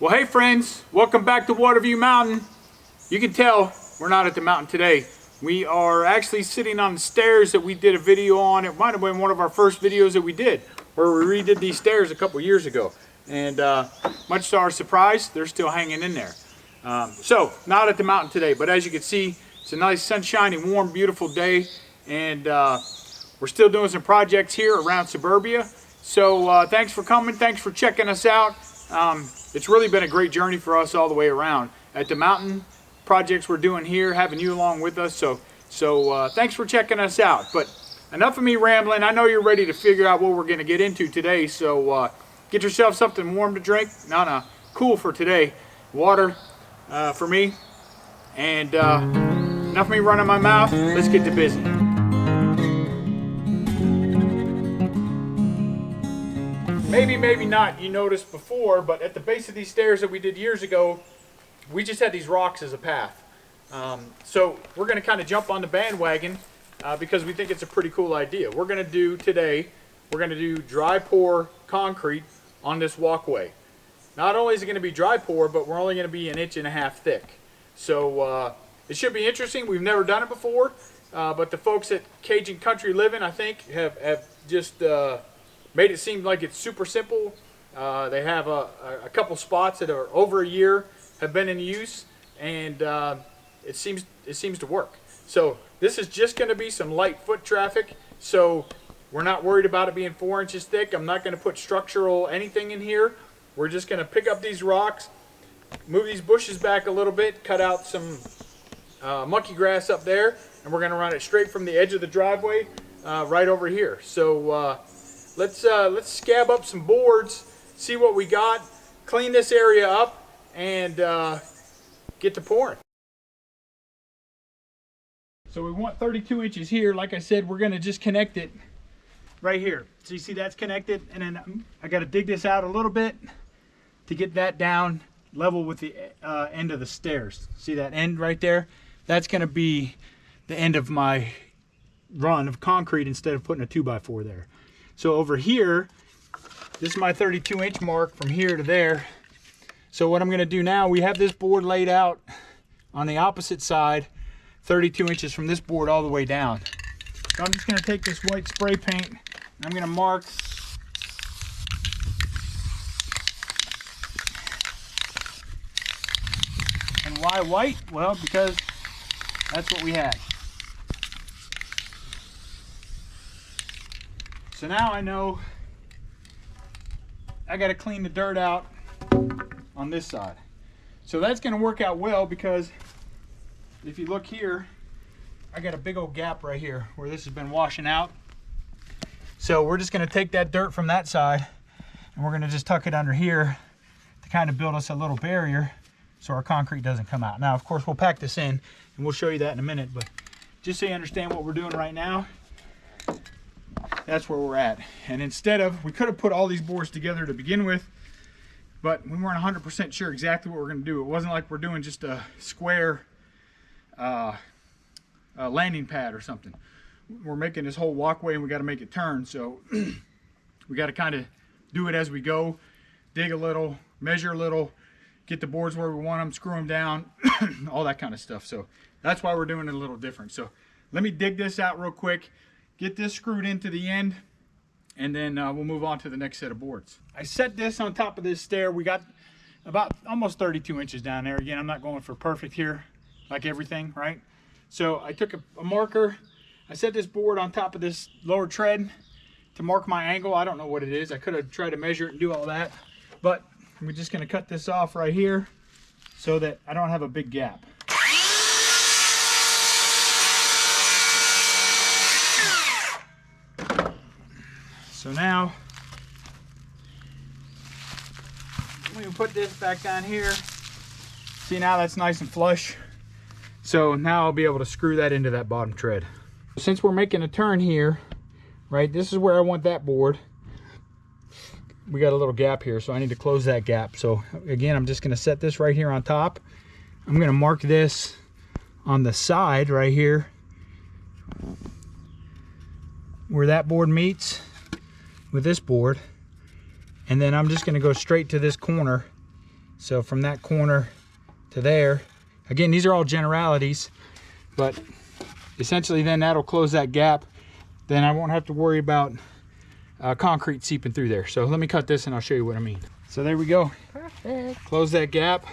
Well, hey friends, welcome back to Watavue Mountain. You can tell we're not at the mountain today. We are actually sitting on the stairs that we did a video on. It might have been one of our first videos that we did, where we redid these stairs a couple years ago. And much to our surprise, they're still hanging in there. So, not at the mountain today, but as you can see, it's a nice sunshiny, warm, beautiful day. And we're still doing some projects here around suburbia. So thanks for coming, thanks for checking us out. It's really been a great journey for us all the way around. At the mountain, projects we're doing here, having you along with us. So thanks for checking us out. But enough of me rambling. I know you're ready to figure out what we're going to get into today. So get yourself something warm to drink. No, cool for today. Water for me. And enough of me running my mouth. Let's get to business. Maybe not, you noticed before, but at the base of these stairs that we did years ago, we just had these rocks as a path. So we're going to kind of jump on the bandwagon because we think it's a pretty cool idea. We're going to do dry pour concrete on this walkway. Not only is it going to be dry pour, but we're only going to be 1.5 inches thick. So it should be interesting. We've never done it before, but the folks at Cajun Country Living, I think, have just made it seem like it's super simple. They have a couple spots that are over a year, have been in use, and it seems to work. So this is just going to be some light foot traffic. So we're not worried about it being 4 inches thick. I'm not going to put structural anything in here. We're just going to pick up these rocks, move these bushes back a little bit, cut out some monkey grass up there, and we're going to run it straight from the edge of the driveway right over here. So let's scab up some boards, see what we got, clean this area up, and get to pouring. So we want 32 inches here. Like I said, we're going to just connect it right here. So you see that's connected, and then I got to dig this out a little bit to get that down level with the end of the stairs. See that end right there? That's going to be the end of my run of concrete instead of putting a 2x4 there. So over here, this is my 32-inch mark from here to there. So what I'm going to do now, we have this board laid out on the opposite side, 32 inches from this board all the way down. So I'm just going to take this white spray paint, and I'm going to mark and why white? Well, because that's what we had. So now I know I got to clean the dirt out on this side. So that's going to work out well because if you look here, I got a big old gap right here where this has been washing out. So we're just going to take that dirt from that side and we're going to just tuck it under here to kind of build us a little barrier so our concrete doesn't come out. Now, of course, we'll pack this in and we'll show you that in a minute, but just so you understand what we're doing right now, that's where we're at. And instead of, we could have put all these boards together to begin with, but we weren't 100% sure exactly what we're going to do. It wasn't like we're doing just a square landing pad or something. We're making this whole walkway and we got to make it turn. So we got to kind of do it as we go, dig a little, measure a little, get the boards where we want them, screw them down, all that kind of stuff. So that's why we're doing it a little different. So let me dig this out real quick, get this screwed into the end, and then we'll move on to the next set of boards. I set this on top of this stair. We got about almost 32 inches down there. Again, I'm not going for perfect here, like everything, right? So I took a marker. I set this board on top of this lower tread to mark my angle. I don't know what it is. I could have tried to measure it and do all that, but we're just going to cut this off right here so that I don't have a big gap. So now, we can put this back down here. See, now that's nice and flush. So now I'll be able to screw that into that bottom tread. Since we're making a turn here, right, this is where I want that board. We got a little gap here, so I need to close that gap. So again, I'm just gonna set this right here on top. I'm gonna mark this on the side right here where that board meets with this board, and then I'm just going to go straight to this corner So from that corner to there, again, these are all generalities, but essentially then that'll close that gap. Then I won't have to worry about concrete seeping through there. So let me cut this and I'll show you what I mean. So there we go. Perfect. Close that gap.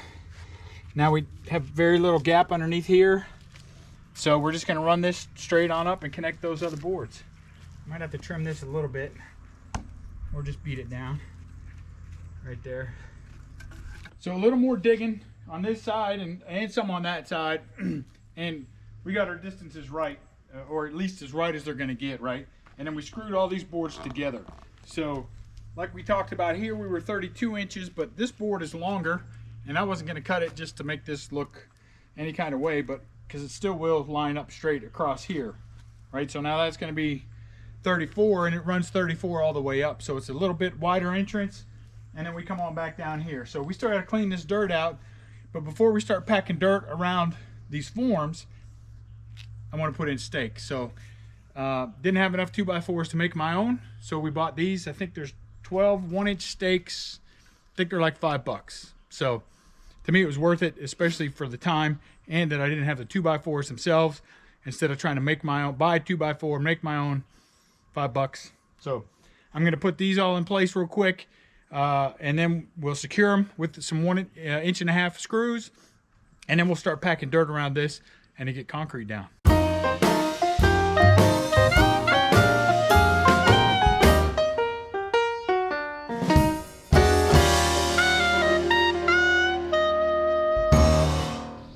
Now we have very little gap underneath here. So we're just gonna run this straight on up and connect those other boards. Might have to trim this a little bit or just beat it down right there. So a little more digging on this side and some on that side. And we got our distances right, or at least as right as they're gonna get, right? And then we screwed all these boards together. So like we talked about here, we were 32 inches, but this board is longer, and I wasn't gonna cut it just to make this look any kind of way, but because it still will line up straight across here, right? So now that's gonna be 34, and it runs 34 all the way up. So it's a little bit wider entrance, and then we come on back down here. So we still gotta clean this dirt out, but before we start packing dirt around these forms, I wanna put in stakes. So didn't have enough 2x4s to make my own, so we bought these. I think there's 12 1-inch stakes. I think they're like $5. So to me it was worth it, especially for the time, and that I didn't have the 2x4s themselves. Instead of trying to make my own, buy a 2x4, make my own, $5. So I'm gonna put these all in place real quick, and then we'll secure them with some 1.5 inch screws, and then we'll start packing dirt around this and to get concrete down.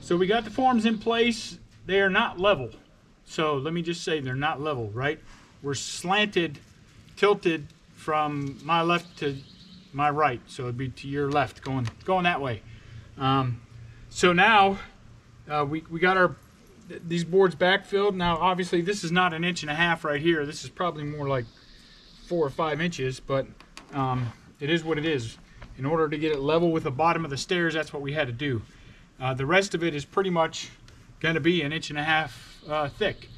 So we got the forms in place. They are not level. So let me just say they're not level, right? We're slanted, tilted from my left to my right. So it'd be to your left, going that way. So now we got these boards backfilled. Now obviously this is not 1.5 inches right here. This is probably more like 4 or 5 inches, but it is what it is. In order to get it level with the bottom of the stairs, that's what we had to do. The rest of it is pretty much going to be 1.5 inches thick.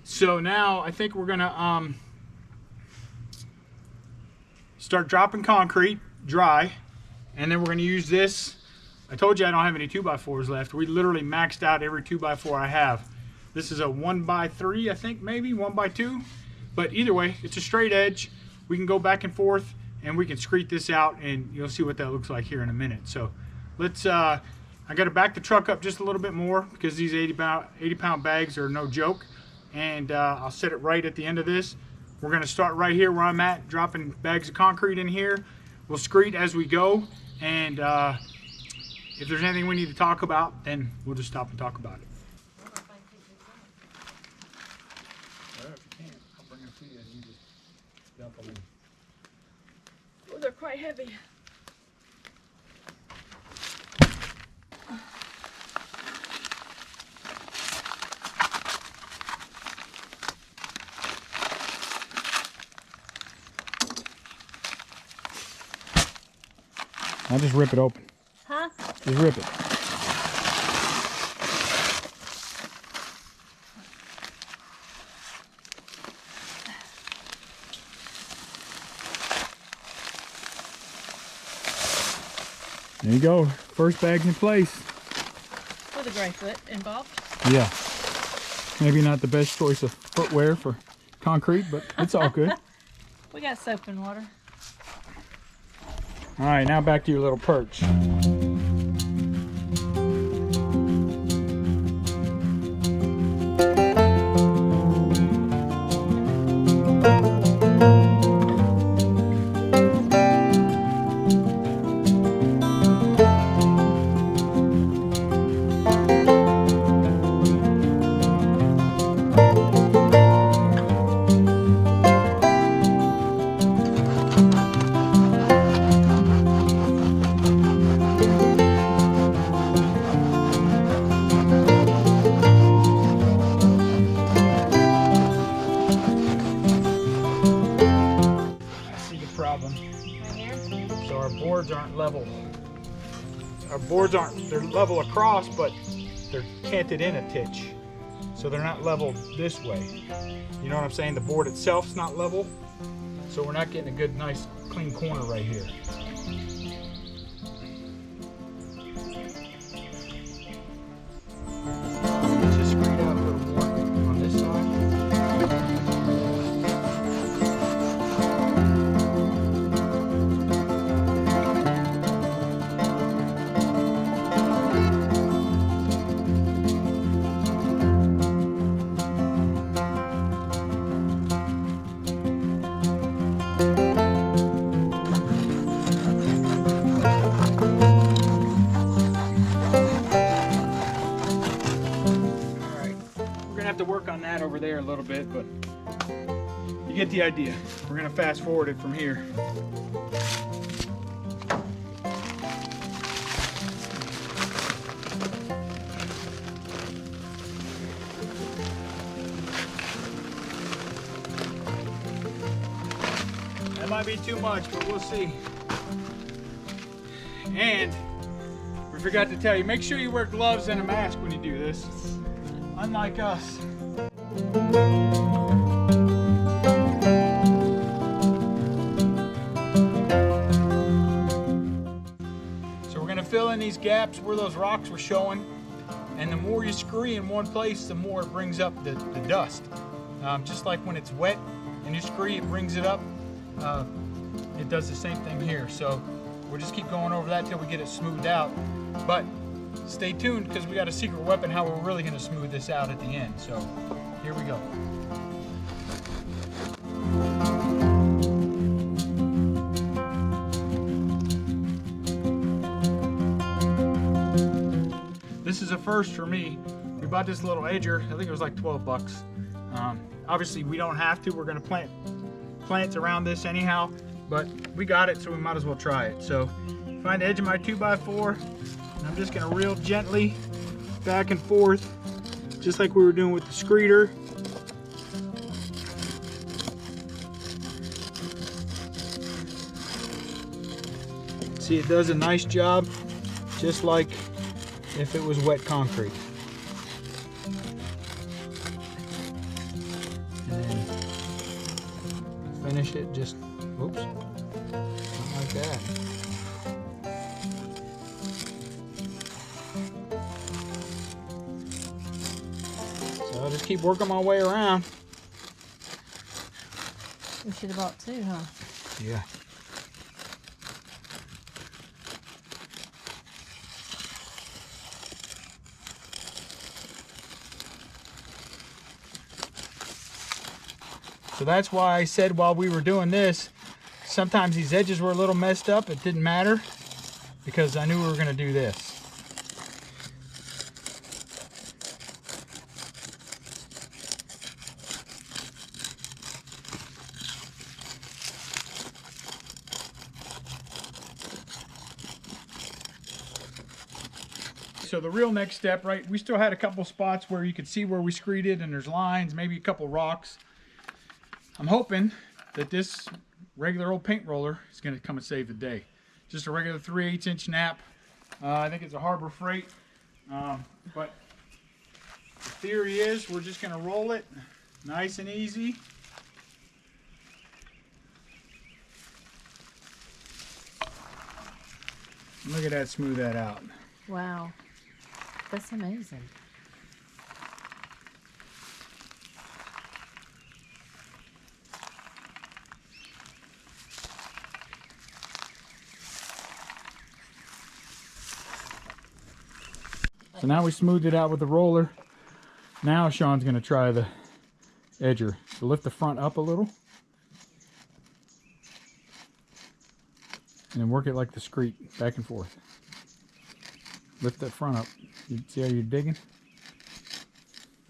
So now I think we're going to start dropping concrete dry, and then we're going to use this. I told you I don't have any 2x4s left. We literally maxed out every 2x4 I have. This is a 1x3, I think, maybe 1x2, but either way, it's a straight edge. We can go back and forth, and we can screed this out, and you'll see what that looks like here in a minute. So let's I got to back the truck up just a little bit more because these 80-pound bags are no joke. And I'll set it right at the end of this. We're going to start right here where I'm at, dropping bags of concrete in here. We'll screed as we go. And if there's anything we need to talk about, then we'll just stop and talk about it. Well, if you can, I'll bring them to you and you just dump them in. Oh, they're quite heavy. I'll just rip it open. Huh? Just rip it. There you go. First bag's in place. With a gray foot involved. Yeah. Maybe not the best choice of footwear for concrete, but it's all good. We got soap and water. All right, now back to your little perch. Our boards aren't, they're level across, but they're canted in a titch. So they're not level this way. You know what I'm saying? The board itself's not level. So we're not getting a good, nice, clean corner right here. a little bit, but you get the idea. We're gonna fast forward it from here. That might be too much, but we'll see. And we forgot to tell you, make sure you wear gloves and a mask when you do this. Unlike us. So we're gonna fill in these gaps where those rocks were showing. And the more you scree in one place, the more it brings up the dust. Just like when it's wet and you scree, it brings it up. It does the same thing here. So we'll just keep going over that till we get it smoothed out. But stay tuned because we got a secret weapon how we're really going to smooth this out at the end. So here we go. This is a first for me. We bought this little edger. I think it was like 12 bucks. Obviously we don't have to. We're going to plant plants around this anyhow, but we got it, so we might as well try it. So find the edge of my 2x4, and I'm just going to reel gently back and forth, just like we were doing with the screeder. See, it does a nice job, just like if it was wet concrete. And then finish it just, oops, not like that. So I'll just keep working my way around. We should have bought two, huh? Yeah. So that's why I said while we were doing this, sometimes these edges were a little messed up. It didn't matter because I knew we were going to do this. So the real next step, right, we still had a couple spots where you could see where we screeded and there's lines, maybe a couple rocks. I'm hoping that this regular old paint roller is going to come and save the day. Just a regular 3/8 inch nap. I think it's a Harbor Freight. But the theory is we're just going to roll it nice and easy. Look at that, smooth that out. Wow. That's amazing. So now we smoothed it out with the roller. Now Sean's going to try the edger. So lift the front up a little. And then work it like the screed, back and forth. Lift that front up. You see how you're digging?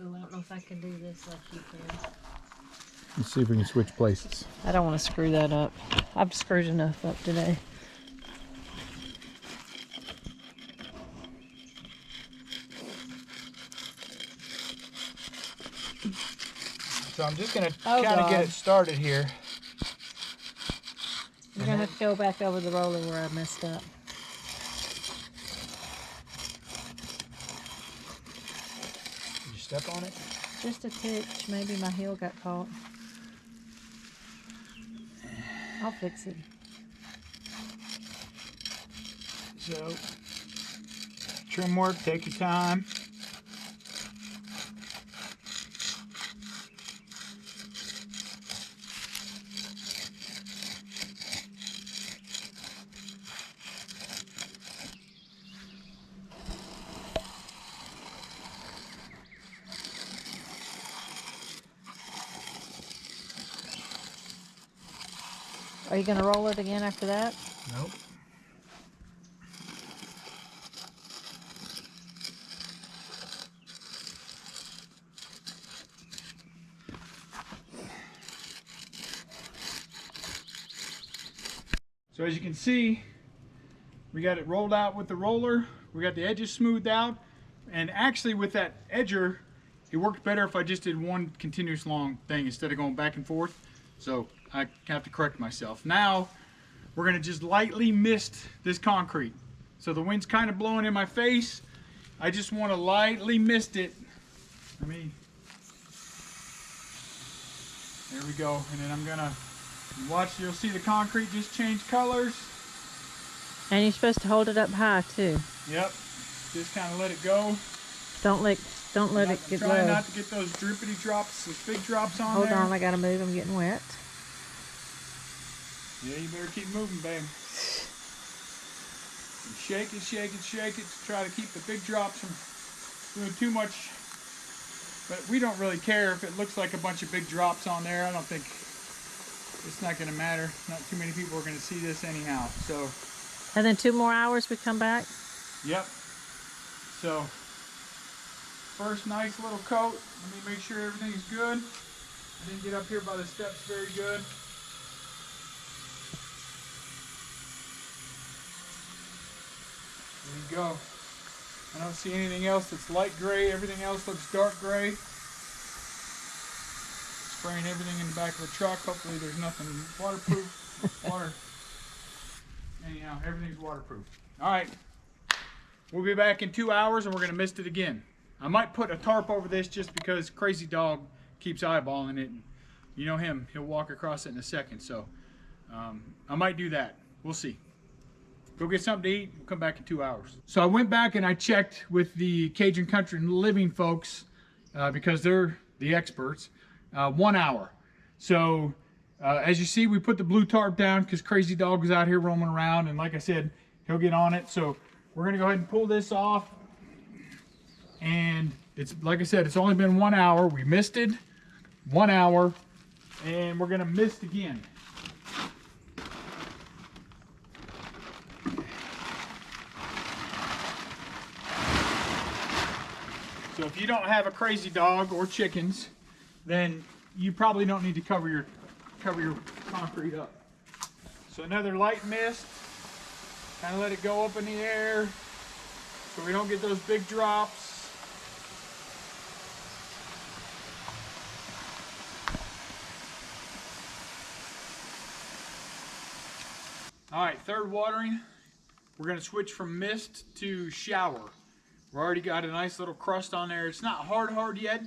Oh, I don't know if I can do this like you can. Let's see if we can switch places. I don't want to screw that up. I've screwed enough up today. So I'm just going to kind of get it started here. I'm going to have to go back over the roller where I messed up. Did you step on it? Just a titch. Maybe my heel got caught. I'll fix it. So, trim work, take your time. Are you going to roll it again after that? Nope. So as you can see, we got it rolled out with the roller. We got the edges smoothed out. And actually with that edger, it worked better if I just did one continuous long thing instead of going back and forth. So I have to correct myself. Now we're gonna just lightly mist this concrete. So the wind's kind of blowing in my face. I just want to lightly mist it. There we go. And then I'm gonna watch, you'll see the concrete just change colors. And you're supposed to hold it up high too. Yep. Just kind of let it go. Don't let it get low. Try not to get those drippity drops, those big drops on Hold there. on, I gotta move. I'm getting wet. Yeah, you better keep moving, babe. And shake it, shake it, shake it to try to keep the big drops from doing too much. But we don't really care if it looks like a bunch of big drops on there. I don't think it's not going to matter. Not too many people are going to see this anyhow. So. And then 2 more hours we come back? Yep. So, first nice little coat. Let me make sure everything's good. I didn't get up here by the steps very good. There you go. I don't see anything else that's light gray. Everything else looks dark gray. Spraying everything in the back of the truck. Hopefully there's nothing waterproof. Water. Anyhow, everything's waterproof. All right. We'll be back in 2 hours and we're going to mist it again. I might put a tarp over this just because Crazy Dog keeps eyeballing it. You know him. He'll walk across it in a second. So I might do that. We'll see. Go get something to eat. We'll come back in 2 hours. So I went back and I checked with the Cajun Country Living folks because they're the experts. 1 hour. So as you see, we put the blue tarp down because Crazy Dog was out here roaming around, and like I said, he'll get on it. So we're gonna go ahead and pull this off. And it's, like I said, it's only been 1 hour. We misted 1 hour, and we're gonna mist again. So if you don't have a Crazy Dog or chickens, then you probably don't need to cover your concrete up. So another light mist, kind of let it go up in the air so we don't get those big drops. All right, third watering, we're gonna switch from mist to shower. We've already got a nice little crust on there. It's not hard yet,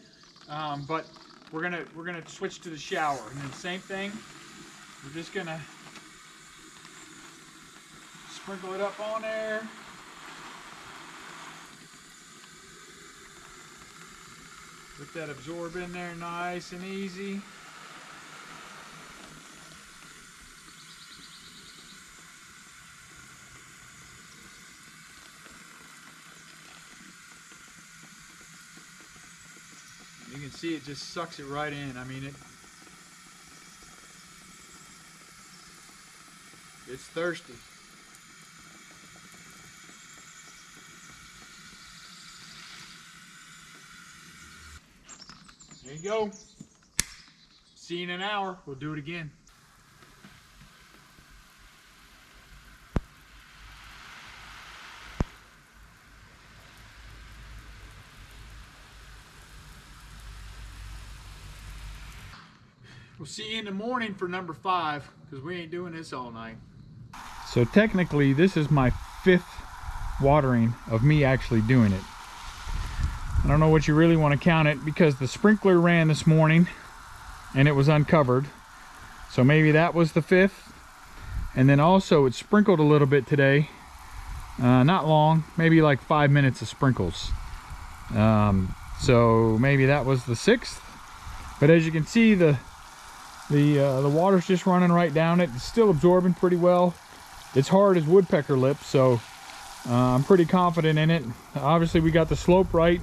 but we're gonna switch to the shower. And then same thing, we're just gonna sprinkle it up on there. Let that absorb in there nice and easy. You can see it just sucks it right in. I mean, it's thirsty. There you go. See you in an hour. We'll do it again. We'll see you in the morning for number 5, because we ain't doing this all night. So technically this is my 5th watering of me actually doing it. I don't know what you really want to count it, because the sprinkler ran this morning and it was uncovered. So maybe that was the 5th. And then also it sprinkled a little bit today. Not long, maybe like 5 minutes of sprinkles. So maybe that was the 6th. But as you can see, the water's just running right down it. It's still absorbing pretty well. It's hard as woodpecker lips, so I'm pretty confident in it. Obviously we got the slope right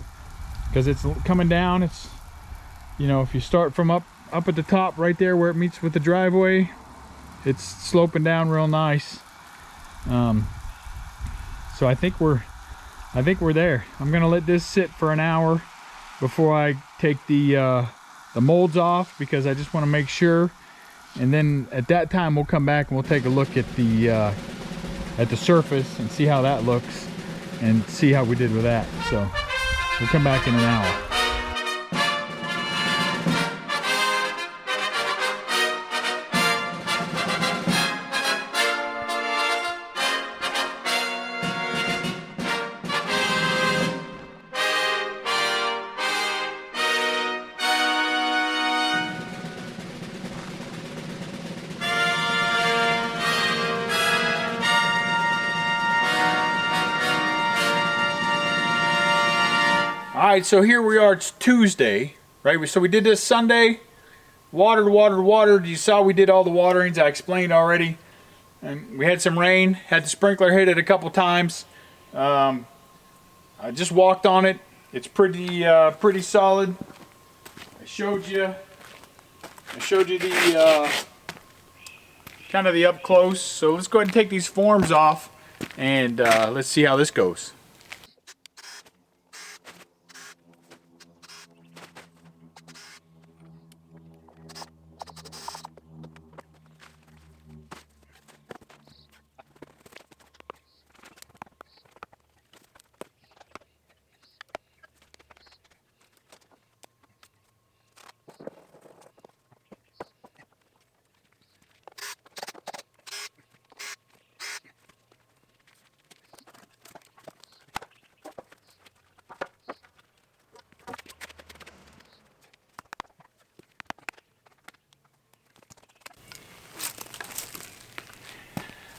because it's coming down. It's, you know, if you start from up at the top right there where it meets with the driveway, it's sloping down real nice. So I think we're there. I'm gonna let this sit for an hour before I take the molds off, because I just want to make sure and then at that time we'll come back and we'll take a look at the surface and see how that looks and see how we did with that. So we'll come back in an hour. All right, so here we are, it's Tuesday, right? So we did this Sunday, watered. You saw we did all the waterings, I explained already. And we had some rain, had the sprinkler hit it a couple times. I just walked on it. It's pretty solid. I showed you the kind of the up close. So let's go ahead and take these forms off and let's see how this goes.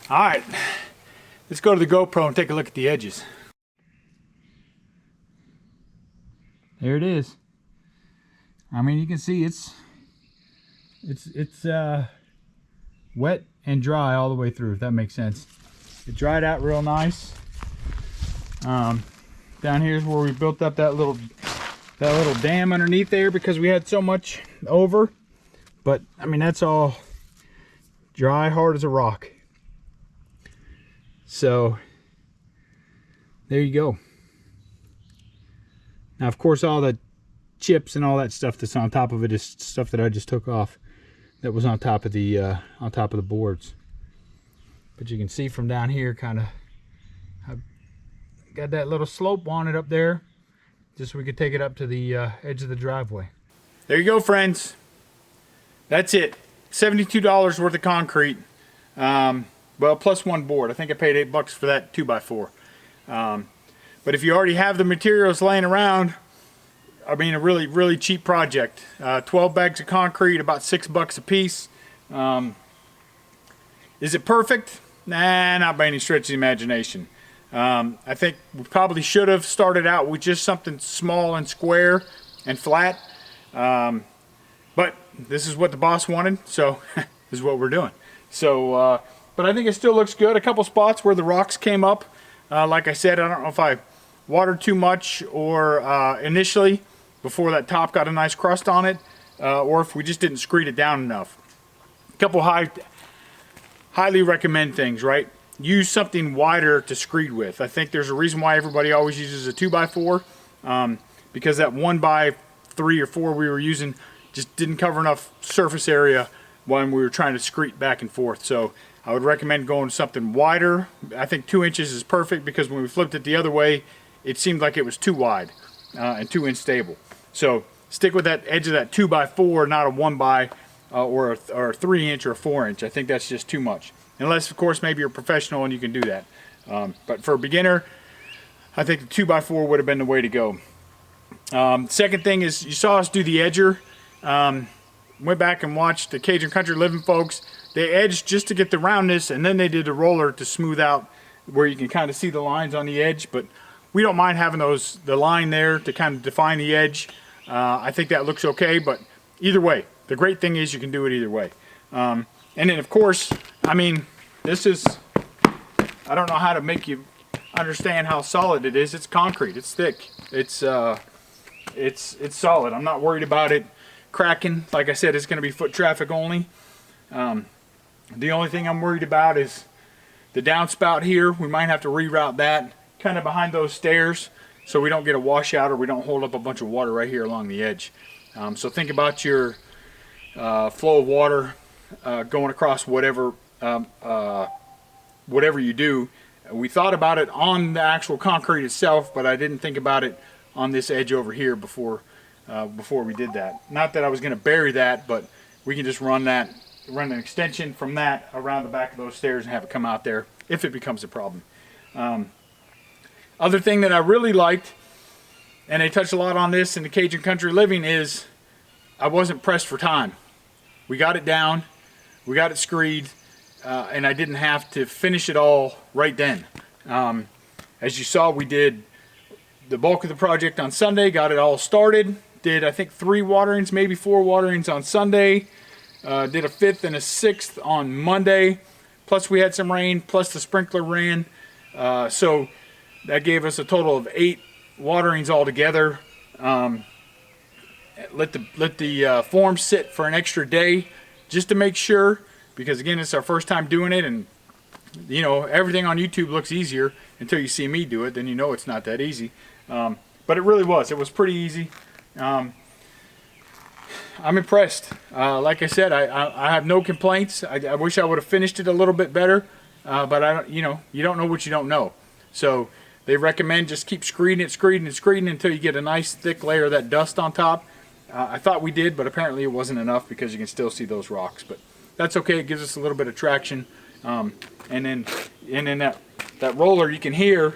All right, let's go to the GoPro and take a look at the edges. There it is. I mean, you can see it's wet and dry all the way through, if that makes sense. It dried out real nice. Down here is where we built up that little dam underneath there because we had so much over. But I mean, that's all dry, hard as a rock. So there you go. Now, of course, all the chips and all that stuff that's on top of it is stuff that I just took off. That was on top of the boards. But you can see from down here, kind of, I've got that little slope on it up there, just so we could take it up to the edge of the driveway. There you go, friends. That's it. $72 worth of concrete. Well, plus one board. I think I paid $8 for that 2x4. But if you already have the materials laying around, I mean, a really cheap project. 12 bags of concrete, about $6 a piece. Is it perfect? Nah, not by any stretch of the imagination. I think we probably should have started out with just something small and square and flat. But this is what the boss wanted, so this is what we're doing. So, but I think it still looks good. A couple spots where the rocks came up. Like I said, I don't know if I watered too much or initially before that top got a nice crust on it, or if we just didn't screed it down enough. A couple highly recommend things, right? Use something wider to screed with. I think there's a reason why everybody always uses a 2x4, because that 1x3 or 4 we were using just didn't cover enough surface area when we were trying to screed back and forth. So I would recommend going something wider. I think 2 inches is perfect because when we flipped it the other way, it seemed like it was too wide and too unstable. So stick with that edge of that 2x4, not a 1x or a 3 inch or a 4 inch. I think that's just too much. Unless, of course, maybe you're a professional and you can do that. But for a beginner, I think the 2x4 would have been the way to go. Second thing is, you saw us do the edger. Went back and watched the Cajun Country Living folks. They edged just to get the roundness, and then they did a roller to smooth out where you can kind of see the lines on the edge. But we don't mind having the line there to kind of define the edge. I think that looks okay, but either way, the great thing is you can do it either way. And then, of course, I mean, this is, I don't know how to make you understand how solid it is. It's concrete. It's thick. It's solid. I'm not worried about it cracking. Like I said, it's going to be foot traffic only. The only thing I'm worried about is the downspout here. We might have to reroute that kind of behind those stairs so we don't get a washout or we don't hold up a bunch of water right here along the edge. So think about your flow of water going across whatever whatever you do. We thought about it on the actual concrete itself, but I didn't think about it on this edge over here before we did that. Not that I was going to bury that, but we can just run an extension from that around the back of those stairs and have it come out there if it becomes a problem. Other thing that I really liked, and they touch a lot on this in the Cajun Country Living, is I wasn't pressed for time. We got it down, we got it screed, and I didn't have to finish it all right then. As you saw, we did the bulk of the project on Sunday, got it all started, did I think 3 waterings, maybe 4 waterings on Sunday, did a 5th and a 6th on Monday, plus we had some rain, plus the sprinkler ran, so that gave us a total of 8 waterings altogether. Let the form sit for an extra day just to make sure, because again, it's our first time doing it, and you know, everything on YouTube looks easier until you see me do it, then you know it's not that easy. But it really was. It was pretty easy. I'm impressed. Like I said, I have no complaints. I wish I would have finished it a little bit better, but you don't know what you don't know. So they recommend just keep screeding it until you get a nice thick layer of that dust on top. I thought we did, but apparently it wasn't enough because you can still see those rocks. But that's okay. It gives us a little bit of traction. And then that roller you can hear.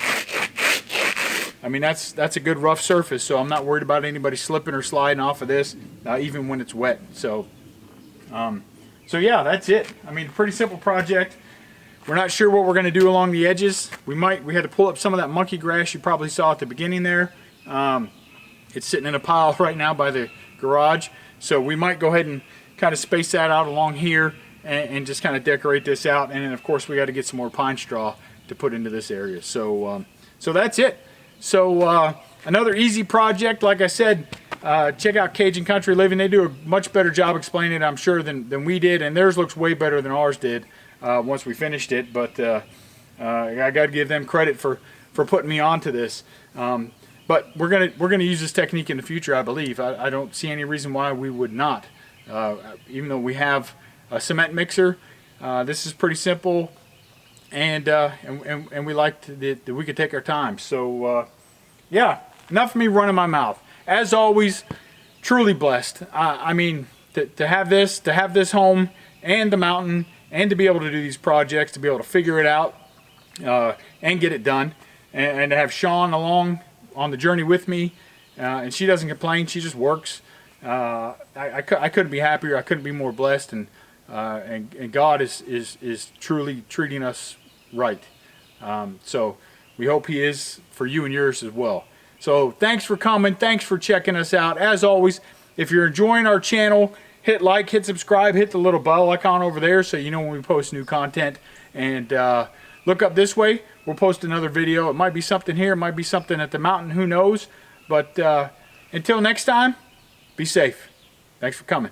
I mean, that's a good rough surface, so I'm not worried about anybody slipping or sliding off of this, even when it's wet. So yeah, that's it. I mean, pretty simple project. We're not sure what we're going to do along the edges. We had to pull up some of that monkey grass you probably saw at the beginning there. It's sitting in a pile right now by the garage, so we might go ahead and kind of space that out along here and just kind of decorate this out. And then of course we got to get some more pine straw to put into this area. So that's it. So another easy project. Like I said, check out Cajun Country Living. They do a much better job explaining it, I'm sure, than we did, and theirs looks way better than ours did once we finished it. But I got to give them credit for putting me onto this. But we're gonna use this technique in the future, I believe. I don't see any reason why we would not. Even though we have a cement mixer, this is pretty simple, and we liked that we could take our time. So yeah, enough of me running my mouth. As always, truly blessed. I mean, to have this home and the mountain, and to be able to do these projects, to be able to figure it out and get it done, and to have Sean along on the journey with me, and she doesn't complain. She just works. I couldn't be happier. I couldn't be more blessed, and God is truly treating us right. So we hope He is for you and yours as well. So thanks for coming. Thanks for checking us out. As always, if you're enjoying our channel, hit like, hit subscribe, hit the little bell icon over there so you know when we post new content. And look up this way. We'll post another video. It might be something here. It might be something at the mountain. Who knows? But until next time, be safe. Thanks for coming.